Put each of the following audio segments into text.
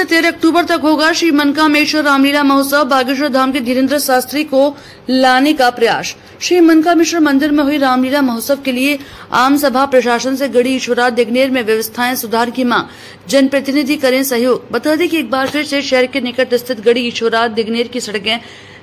से 13 अक्टूबर तक होगा श्री मनकामेश्वर रामलीला महोत्सव। बागेश्वर धाम के धीरेन्द्र शास्त्री को लाने का प्रयास। श्री मनकामेश्वर मंदिर में हुई रामलीला महोत्सव के लिए आम सभा, प्रशासन से गढ़ी ईश्वरा दिग्नेर में व्यवस्थाएं सुधार की मांग। जनप्रतिनिधि करें सहयोग। बता दें कि एक बार फिर से शहर के निकट स्थित गढ़ी ईश्वरा दिग्नेर की सड़कें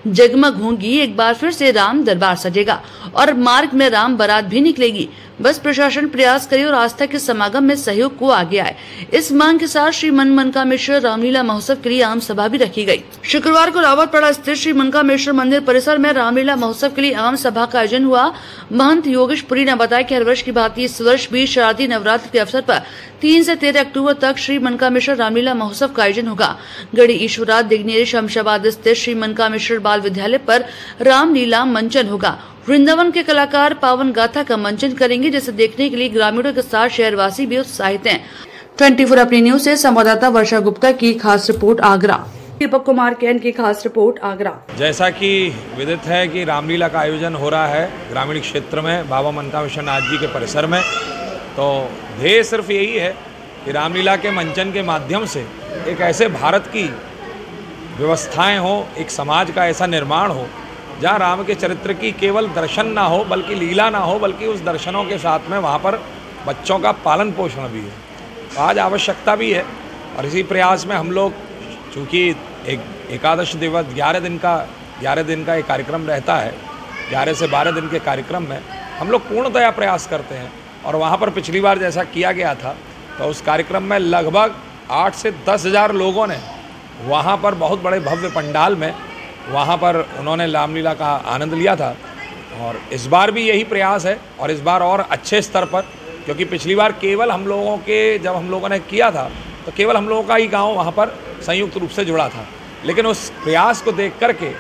जगमग होंगी। एक बार फिर से राम दरबार सजेगा और मार्ग में राम बारात भी निकलेगी। बस प्रशासन प्रयास करे और आस्था के समागम में सहयोग को आगे आए। इस मांग के साथ श्री मनकामेश्वर रामलीला महोत्सव के लिए आम सभा भी रखी गई। शुक्रवार को रावतपाड़ा स्थित श्री मनकामेश्वर मंदिर परिसर में रामलीला महोत्सव के लिए आम सभा का आयोजन हुआ। महंत योगेश पुरी ने बताया कि हर वर्ष की भांति इस वर्ष भी शारदीय नवरात्र के अवसर पर 3 से 13 अक्टूबर तक श्री मनकामेश्वर रामलीला महोत्सव का आयोजन होगा। गढ़ी ईश्वरा दिग्नेर शमशाबाद स्थित श्री मनकामेश्वर बाल विद्यालय पर रामलीला मंचन होगा। वृंदावन के कलाकार पावन गाथा का मंचन करेंगे, जिसे देखने के लिए ग्रामीणों के साथ शहरवासी भी उत्साहित हैं। 24 अपनी न्यूज से संवाददाता वर्षा गुप्ता की खास रिपोर्ट आगरा। दीपक कुमार कैन की खास रिपोर्ट आगरा। जैसा कि विदित है कि रामलीला का आयोजन हो रहा है ग्रामीण क्षेत्र में बाबा मनकामेश्वर नाथ जी के परिसर में, तो ध्येय सिर्फ यही है कि रामलीला के मंचन के माध्यम से एक ऐसे भारत की व्यवस्थाएं हो, एक समाज का ऐसा निर्माण हो जहाँ राम के चरित्र की केवल दर्शन ना हो बल्कि लीला ना हो, बल्कि उस दर्शनों के साथ में वहाँ पर बच्चों का पालन पोषण भी है। तो आज आवश्यकता भी है और इसी प्रयास में हम लोग, चूँकि एक एकादश दिवस 11 दिन का एक कार्यक्रम रहता है, 11 से 12 दिन के कार्यक्रम में हम लोग पूर्णतया प्रयास करते हैं। और वहाँ पर पिछली बार जैसा किया गया था तो उस कार्यक्रम में लगभग 8 से 10 हज़ार लोगों ने वहाँ पर बहुत बड़े भव्य पंडाल में वहाँ पर उन्होंने रामलीला का आनंद लिया था। और इस बार भी यही प्रयास है और इस बार और अच्छे स्तर पर, क्योंकि पिछली बार केवल हम लोगों के, जब हम लोगों ने किया था तो केवल हम लोगों का ही गांव वहाँ पर संयुक्त रूप से जुड़ा था। लेकिन उस प्रयास को देख करके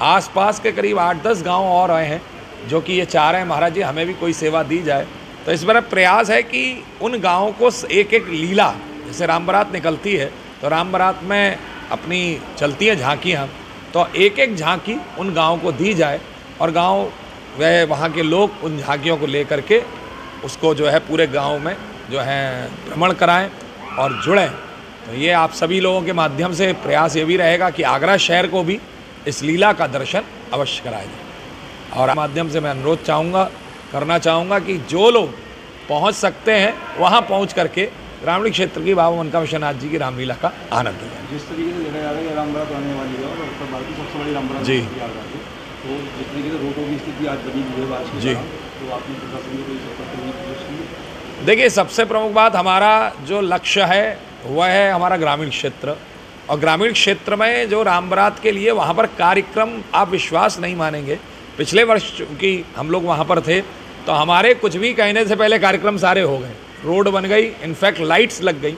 आसपास के करीब 8-10 गांव और आए हैं जो कि ये चाह रहे हैं महाराज जी हमें भी कोई सेवा दी जाए। तो इस बार प्रयास है कि उन गाँवों को एक एक लीला, जैसे राम बारात निकलती है तो राम बारात में अपनी चलती हैं झांकियाँ, तो एक एक झांकी उन गाँव को दी जाए और गाँव वह वहाँ के लोग उन झांकियों को ले करके उसको जो है पूरे गाँव में जो है भ्रमण कराएं और जुड़ें। तो ये आप सभी लोगों के माध्यम से प्रयास ये भी रहेगा कि आगरा शहर को भी इस लीला का दर्शन अवश्य कराया जाए। और माध्यम से मैं अनुरोध करना चाहूँगा कि जो लोग पहुँच सकते हैं वहाँ पहुँच करके ग्रामीण क्षेत्र की बाबा मनकामेश्वर नाथ जी की रामलीला का आनंद लें। जिस तरीके से देखा जा रहा है राम बारात आने वाली है और उत्तर भारत की सबसे बड़ी राम बारात जी, तो जिस तरीके से रोडों की स्थिति आज बनी हुई है आज जी, तो आपने प्रशासन को कोई सपोर्ट करने की कोशिश की? देखिए, सबसे प्रमुख बात हमारा जो लक्ष्य है वह है हमारा ग्रामीण क्षेत्र। और ग्रामीण क्षेत्र में जो राम बारात के लिए वहाँ पर कार्यक्रम, आप विश्वास नहीं मानेंगे, पिछले वर्ष चूँकि हम लोग वहाँ पर थे तो हमारे कुछ भी कहने से पहले कार्यक्रम सारे हो गए, रोड बन गई, इनफैक्ट लाइट्स लग गई,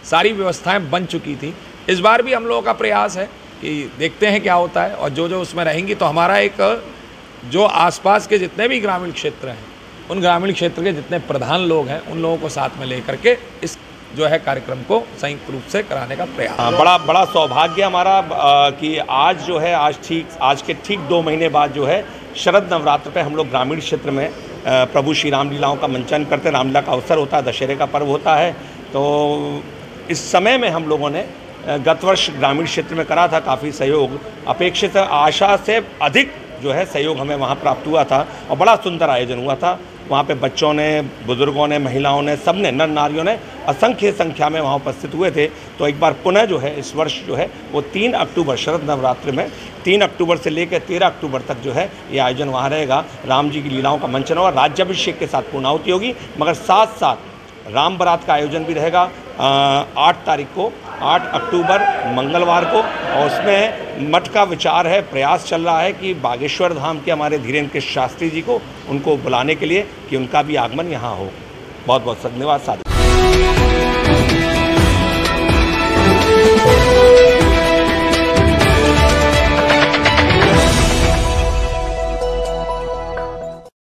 सारी व्यवस्थाएं बन चुकी थी। इस बार भी हम लोगों का प्रयास है कि देखते हैं क्या होता है और जो जो उसमें रहेंगी तो हमारा एक जो आसपास के जितने भी ग्रामीण क्षेत्र हैं उन ग्रामीण क्षेत्र के जितने प्रधान लोग हैं उन लोगों को साथ में लेकर के इस जो है कार्यक्रम को संयुक्त रूप से कराने का प्रयास। बड़ा सौभाग्य हमारा कि आज जो है आज के ठीक 2 महीने बाद जो है शरद नवरात्र पे हम लोग ग्रामीण क्षेत्र में प्रभु श्री राम लीलाओं का मंचन करते हैं। रामलीला का अवसर होता है, दशहरे का पर्व होता है। तो इस समय में हम लोगों ने गत वर्ष ग्रामीण क्षेत्र में करा था, काफ़ी सहयोग, अपेक्षित आशा से अधिक जो है सहयोग हमें वहाँ प्राप्त हुआ था और बड़ा सुंदर आयोजन हुआ था। वहाँ पे बच्चों ने, बुजुर्गों ने, महिलाओं ने, सब ने, नर नारियों ने असंख्य संख्या में वहाँ उपस्थित हुए थे। तो एक बार पुनः जो है इस वर्ष जो है वो 3 अक्टूबर शरद नवरात्र में 3 अक्टूबर से लेकर 13 अक्टूबर तक जो है ये आयोजन वहाँ रहेगा। राम जी की लीलाओं का मंचन होगा, राज्याभिषेक के साथ पूर्णाहुति होगी, मगर साथ साथ राम बारात का आयोजन भी रहेगा 8 तारीख को, 8 अक्टूबर मंगलवार को। और उसमें मठ का विचार है, प्रयास चल रहा है कि बागेश्वर धाम के हमारे धीरेन्द्र शास्त्री जी को उनको बुलाने के लिए कि उनका भी आगमन यहाँ हो। बहुत बहुत धन्यवाद साथ।